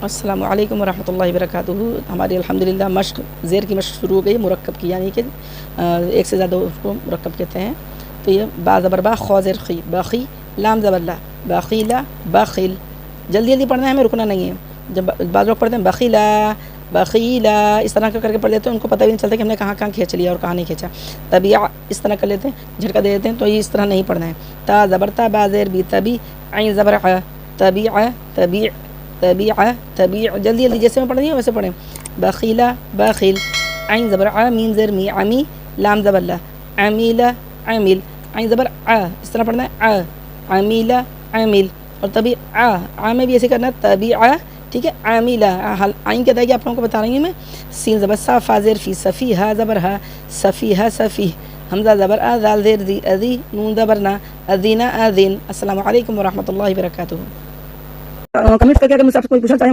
السلام علیکم ورحمۃ اللہ وبرکاتہ. ہماری الحمدللہ مشق زیر کی مشق شروع ہو گئی مرکب کی، یعنی کہ ایک سے زیادہ اس کو مرکب کہتے ہیں. تو یہ با زبر با، خو زیر خی، باخی، لام زبر لا، باخیلا، باخل. جلدی جلدی پڑھنا ہے، ہمیں رکنا نہیں ہے. جب بعض لوگ پڑھتے ہیں بخیلا بخیلا، اس طرح کر کے پڑھ لیتے ہیں، ان کو پتہ بھی نہیں چلتا کہ ہم نے کہاں کہاں کھینچ لیا اور کہاں نہیں کھینچا. طبیع اس طرح کر لیتے ہیں، جھٹکا دے دیتے ہیں. تو یہ اس طرح نہیں پڑھنا ہے. تا زبر تا، با زیر بی، تبی، عین زبر ع، طبیع طبیع طبیع طبیع. جلدی جلدی جیسے میں پڑھ رہی ہوں ویسے پڑھیں. بخیلا باخل، عین زبر ع، میم زیر می، عمی، لام زبر لا، عمیلا عامل، عین زبر ع، اس طرح پڑھنا ہے ع، عمیلا عامل. اور طبیع ع میں بھی ایسے کرنا ہے، طبیع، ٹھیک ہے. عاملا، عین کی ادائیگی آپ لوگوں کو بتا رہی ہوں میں. سین زبر سا، فا زیر فی، سفیہا زبر ہا، سفیہا سفیہ. حمزہ زبر آ، دال زیر دی، ادی، نون زبر نا، ادینا آذین. السلام علیکم ورحمۃ اللہ وبرکاتہ. کمنٹ کر کے اگر مجھ سے آپ کو کوئی پوچھنا چاہیں